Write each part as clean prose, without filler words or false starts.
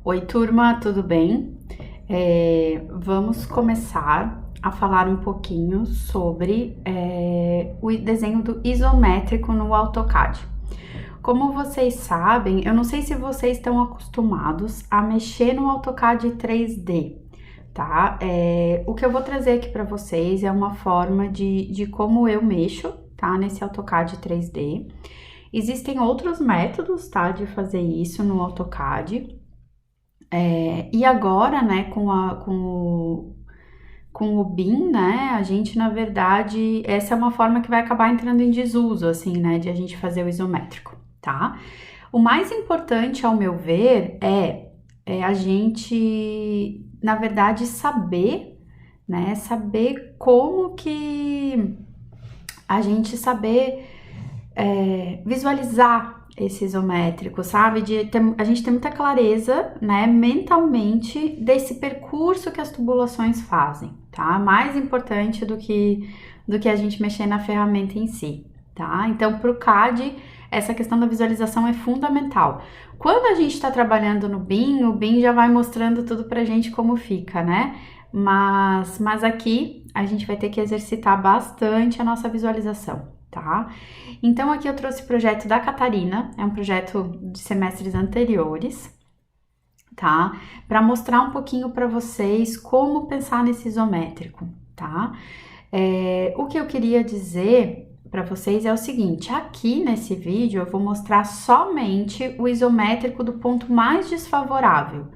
Oi, turma, tudo bem? Vamos começar a falar um pouquinho sobre o desenho do isométrico no AutoCAD. Como vocês sabem, eu não sei se vocês estão acostumados a mexer no AutoCAD 3D, tá? O que eu vou trazer aqui para vocês é uma forma de como eu mexo, tá? Nesse AutoCAD 3D. Existem outros métodos, tá? De fazer isso no AutoCAD. E agora, né, com o BIM, né, a gente, na verdade, essa é uma forma que vai acabar entrando em desuso, assim, né, de a gente fazer o isométrico, tá? O mais importante, ao meu ver, é a gente, na verdade, saber, né, saber como que a gente saber visualizar esse isométrico, sabe? A gente tem muita clareza, né, mentalmente desse percurso que as tubulações fazem, tá? Mais importante do que a gente mexer na ferramenta em si, tá? Então, para o CAD, essa questão da visualização é fundamental. Quando a gente está trabalhando no BIM, o BIM já vai mostrando tudo pra gente como fica, né? Mas aqui a gente vai ter que exercitar bastante a nossa visualização, tá? Então aqui eu trouxe o projeto da Catarina, é um projeto de semestres anteriores, tá? Para mostrar um pouquinho para vocês como pensar nesse isométrico, tá? O que eu queria dizer para vocês é o seguinte, aqui nesse vídeo eu vou mostrar somente o isométrico do ponto mais desfavorável.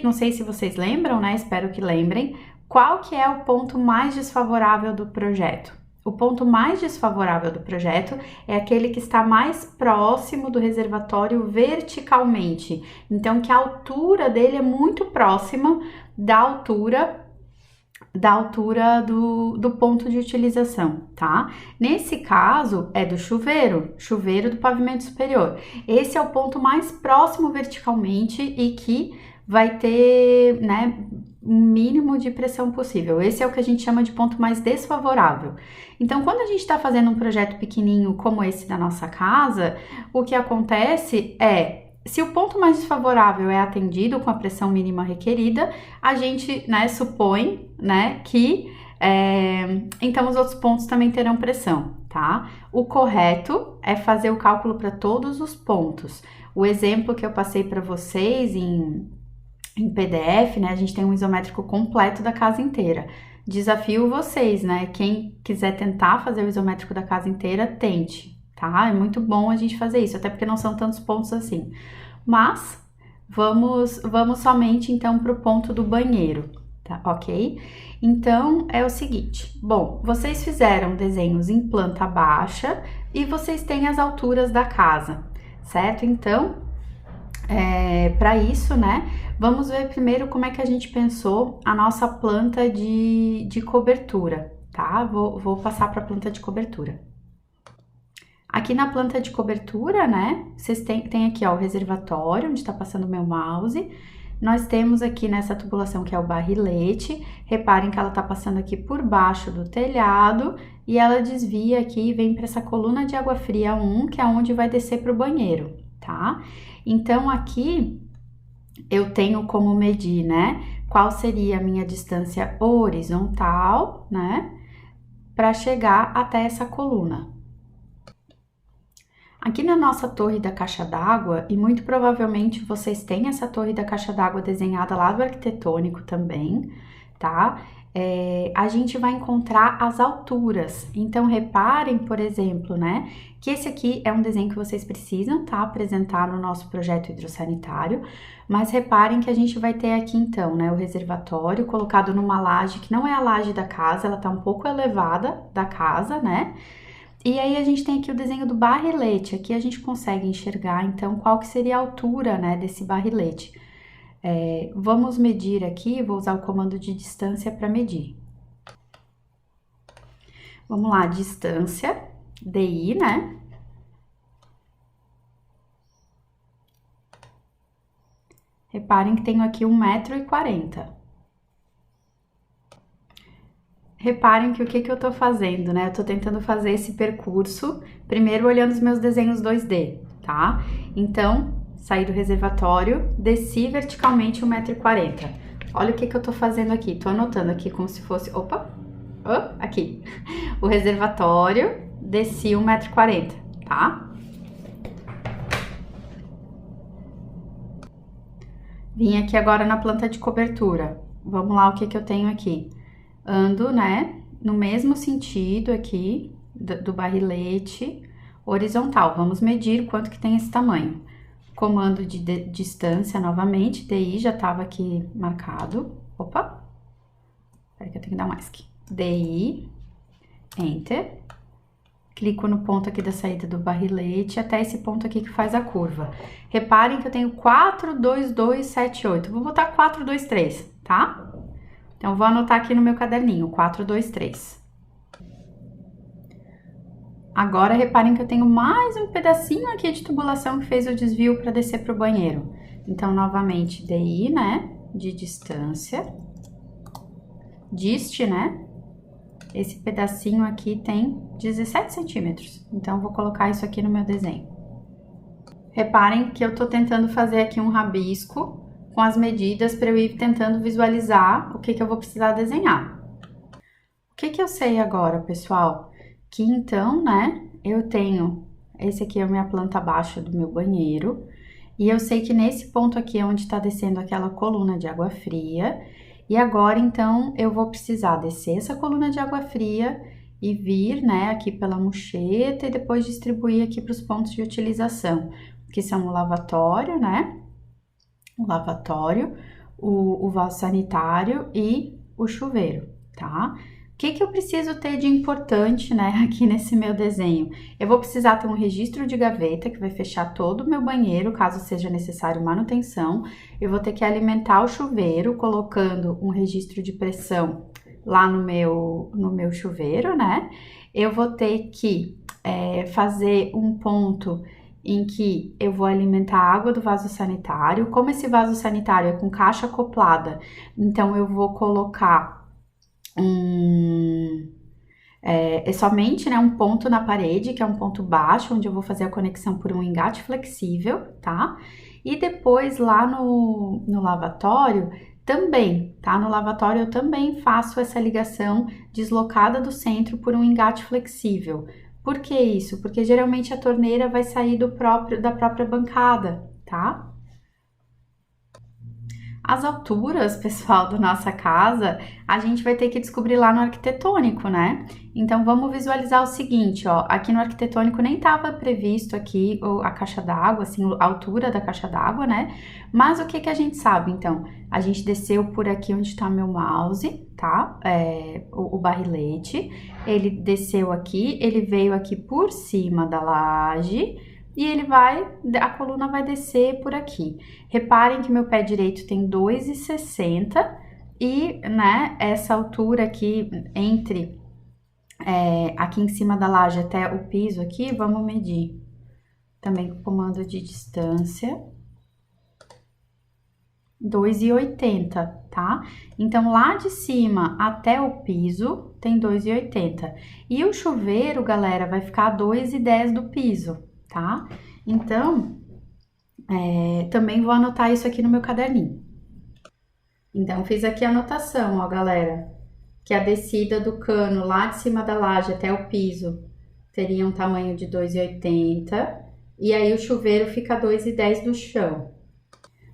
Não sei se vocês lembram, né? Espero que lembrem. Qual que é o ponto mais desfavorável do projeto? O ponto mais desfavorável do projeto é aquele que está mais próximo do reservatório verticalmente. Então, que a altura dele é muito próxima da altura do ponto de utilização, tá? Nesse caso, é do chuveiro do pavimento superior. Esse é o ponto mais próximo verticalmente e que vai ter, né, o mínimo de pressão possível. Esse é o que a gente chama de ponto mais desfavorável. Então, quando a gente está fazendo um projeto pequenininho como esse da nossa casa, o que acontece é, se o ponto mais desfavorável é atendido com a pressão mínima requerida, a gente, né, supõe, né, que então os outros pontos também terão pressão, tá? O correto é fazer o cálculo para todos os pontos. O exemplo que eu passei para vocês em PDF, né, a gente tem um isométrico completo da casa inteira. Desafio vocês, né, quem quiser tentar fazer o isométrico da casa inteira, tente, tá? É muito bom a gente fazer isso, até porque não são tantos pontos assim. Mas vamos somente então para o ponto do banheiro, tá? Ok? Então é o seguinte, bom, vocês fizeram desenhos em planta baixa e vocês têm as alturas da casa, certo? Então, para isso, né, vamos ver primeiro como é que a gente pensou a nossa planta de cobertura, tá? Vou passar para a planta de cobertura. Aqui na planta de cobertura, né, vocês têm aqui, ó, o reservatório, onde está passando o meu mouse. Nós temos aqui nessa tubulação que é o barrilete. Reparem que ela está passando aqui por baixo do telhado e ela desvia aqui e vem para essa coluna de água fria 1, que é onde vai descer para o banheiro, tá? Então, aqui eu tenho como medir, né, qual seria a minha distância horizontal, né, para chegar até essa coluna. Aqui na nossa torre da caixa d'água, e muito provavelmente vocês têm essa torre da caixa d'água desenhada lá do arquitetônico também, tá? A gente vai encontrar as alturas. Então, reparem, por exemplo, né, que esse aqui é um desenho que vocês precisam, tá, apresentar no nosso projeto hidrossanitário, mas reparem que a gente vai ter aqui, então, né, o reservatório colocado numa laje que não é a laje da casa, ela tá um pouco elevada da casa, né? E aí a gente tem aqui o desenho do barrilete, aqui a gente consegue enxergar, então, qual que seria a altura, né, desse barrilete. Vamos medir aqui, vou usar o comando de distância para medir. Vamos lá, distância, DI, né? Reparem que tenho aqui 1,40 m. Reparem que o que eu tô fazendo, né? Eu tô tentando fazer esse percurso, primeiro olhando os meus desenhos 2D, tá? Então, saí do reservatório, desci verticalmente 1,40 m. Olha o que eu tô fazendo aqui, tô anotando aqui como se fosse, aqui, o reservatório, desci 1,40 m, tá? Vim aqui agora na planta de cobertura, vamos lá o que eu tenho aqui. Ando, né, no mesmo sentido aqui do barrilete horizontal, vamos medir quanto que tem esse tamanho. Comando de distância novamente, DI já estava aqui marcado. Opa! Espera que eu tenho que dar mais aqui. DI, Enter. Clico no ponto aqui da saída do barrilete até esse ponto aqui que faz a curva. Reparem que eu tenho 42278. Vou botar 423, tá? Então, vou anotar aqui no meu caderninho, 423. Agora, reparem que eu tenho mais um pedacinho aqui de tubulação que fez o desvio para descer para o banheiro. Então, novamente, DI, né, de distância. Dist, né, esse pedacinho aqui tem 17 centímetros. Então, vou colocar isso aqui no meu desenho. Reparem que eu tô tentando fazer aqui um rabisco com as medidas para eu ir tentando visualizar o que eu vou precisar desenhar. O que eu sei agora, pessoal? Que então, né, eu tenho, esse aqui é a minha planta baixa do meu banheiro, e eu sei que nesse ponto aqui é onde tá descendo aquela coluna de água fria, e agora, então, eu vou precisar descer essa coluna de água fria e vir, né, aqui pela mocheta e depois distribuir aqui para os pontos de utilização, que são o lavatório, né, o lavatório, o vaso sanitário e o chuveiro, tá? O que eu preciso ter de importante, né, aqui nesse meu desenho? Eu vou precisar ter um registro de gaveta que vai fechar todo o meu banheiro, caso seja necessário manutenção. Eu vou ter que alimentar o chuveiro, colocando um registro de pressão lá no meu chuveiro, né? Eu vou ter que fazer um ponto em que eu vou alimentar a água do vaso sanitário. Como esse vaso sanitário é com caixa acoplada, então eu vou colocar somente, né, um ponto na parede, que é um ponto baixo, onde eu vou fazer a conexão por um engate flexível, tá? E depois lá no lavatório também, tá? No lavatório eu também faço essa ligação deslocada do centro por um engate flexível. Por que isso? Porque geralmente a torneira vai sair da própria bancada, tá? As alturas, pessoal, da nossa casa, a gente vai ter que descobrir lá no arquitetônico, né? Então, vamos visualizar o seguinte, ó. Aqui no arquitetônico nem estava previsto aqui a caixa d'água, assim, a altura da caixa d'água, né? Mas o que a gente sabe, então? A gente desceu por aqui onde está meu mouse, tá? O barrilete. Ele desceu aqui, ele veio aqui por cima da laje, e a coluna vai descer por aqui. Reparem que meu pé direito tem 2,60 e, né, essa altura aqui entre aqui em cima da laje até o piso aqui, vamos medir. Também com comando de distância. 2,80, tá? Então, lá de cima até o piso tem 2,80. E o chuveiro, galera, vai ficar a 2,10 do piso, tá? Então, também vou anotar isso aqui no meu caderninho. Então, fiz aqui a anotação, ó, galera, que a descida do cano lá de cima da laje até o piso teria um tamanho de 2,80 e aí o chuveiro fica 2,10 do chão.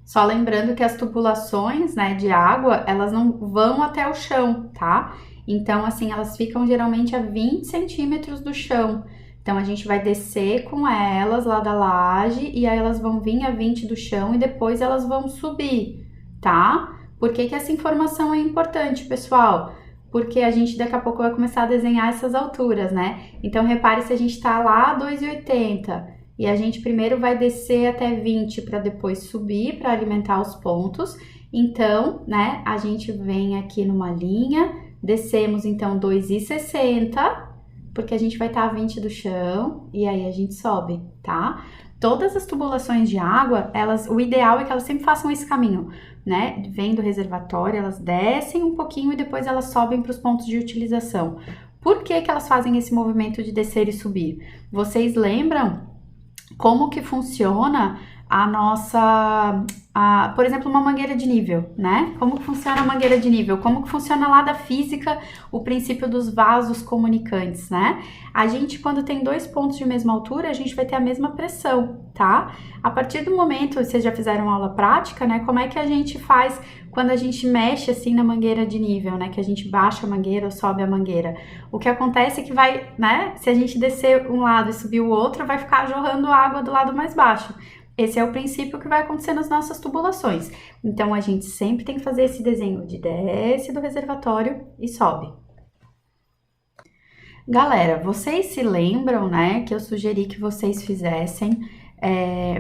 Só lembrando que as tubulações, né, de água, elas não vão até o chão, tá? Então, assim, elas ficam geralmente a 20 centímetros do chão. Então, a gente vai descer com elas lá da laje e aí elas vão vir a 20 do chão e depois elas vão subir, tá? Por que essa informação é importante, pessoal? Porque a gente daqui a pouco vai começar a desenhar essas alturas, né? Então, repare se a gente tá lá a 2,80 e a gente primeiro vai descer até 20 para depois subir para alimentar os pontos. Então, né, a gente vem aqui numa linha, descemos então 2,60, porque a gente vai estar a 20 do chão e aí a gente sobe, tá? Todas as tubulações de água, o ideal é que elas sempre façam esse caminho, né? Vem do reservatório, elas descem um pouquinho e depois elas sobem para os pontos de utilização. Por que elas fazem esse movimento de descer e subir? Vocês lembram como que funciona a nossa, por exemplo, uma mangueira de nível, né? Como que funciona a mangueira de nível? Como que funciona lá da física o princípio dos vasos comunicantes, né? A gente, quando tem dois pontos de mesma altura, a gente vai ter a mesma pressão, tá? A partir do momento, vocês já fizeram aula prática, né? Como é que a gente faz quando a gente mexe assim na mangueira de nível, né? Que a gente baixa a mangueira ou sobe a mangueira. O que acontece é que vai, né? Se a gente descer um lado e subir o outro, vai ficar jorrando água do lado mais baixo. Esse é o princípio que vai acontecer nas nossas tubulações. Então, a gente sempre tem que fazer esse desenho de desce do reservatório e sobe. Galera, vocês se lembram, né, que eu sugeri que vocês fizessem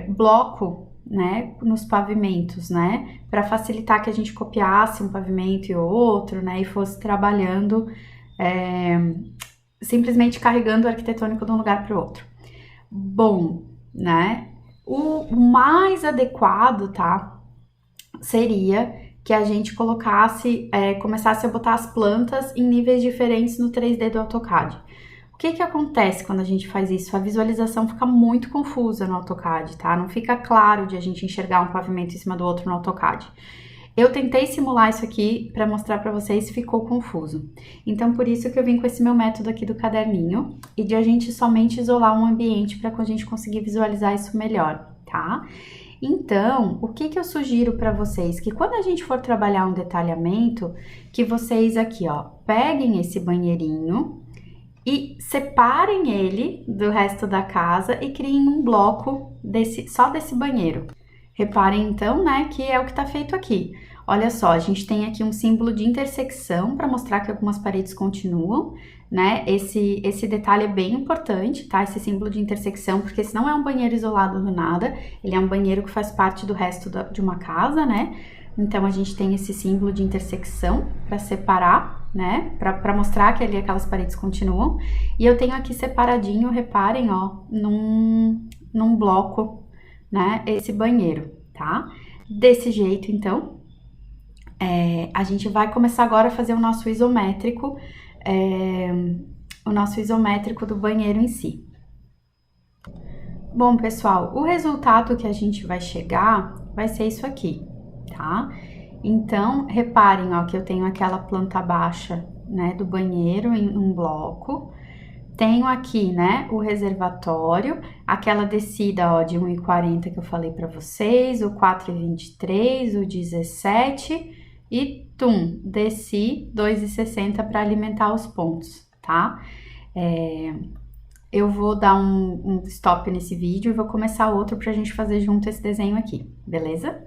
bloco, né, nos pavimentos, né, para facilitar que a gente copiasse um pavimento e outro, né, e fosse trabalhando, simplesmente carregando o arquitetônico de um lugar para o outro. Bom, né, o mais adequado, tá, seria que a gente colocasse, começasse a botar as plantas em níveis diferentes no 3D do AutoCAD. O que que acontece quando a gente faz isso? A visualização fica muito confusa no AutoCAD, tá? Não fica claro de a gente enxergar um pavimento em cima do outro no AutoCAD. Eu tentei simular isso aqui para mostrar para vocês, ficou confuso. Então, por isso que eu vim com esse meu método aqui do caderninho e de a gente somente isolar um ambiente para que a gente conseguir visualizar isso melhor, tá? Então, o que que eu sugiro para vocês? Que quando a gente for trabalhar um detalhamento, que vocês aqui, ó, peguem esse banheirinho e separem ele do resto da casa e criem um bloco só desse banheiro. Reparem então, né, que é o que tá feito aqui. Olha só, a gente tem aqui um símbolo de intersecção para mostrar que algumas paredes continuam, né? Esse detalhe é bem importante, tá? Esse símbolo de intersecção, porque esse não é um banheiro isolado do nada, ele é um banheiro que faz parte do resto de uma casa, né? Então, a gente tem esse símbolo de intersecção para separar, né? Para mostrar que ali aquelas paredes continuam. E eu tenho aqui separadinho, reparem, ó, num bloco, né? Esse banheiro, tá? Desse jeito, então, a gente vai começar agora a fazer o nosso isométrico, do banheiro em si. Bom, pessoal, o resultado que a gente vai chegar vai ser isso aqui, tá? Então, reparem, ó, que eu tenho aquela planta baixa, né, do banheiro em um bloco. Tenho aqui, né, o reservatório, aquela descida, ó, de 1,40 que eu falei para vocês, o 4,23, o 17 e, desci 2,60 para alimentar os pontos, tá? Eu vou dar um stop nesse vídeo e vou começar outro pra gente fazer junto esse desenho aqui, beleza?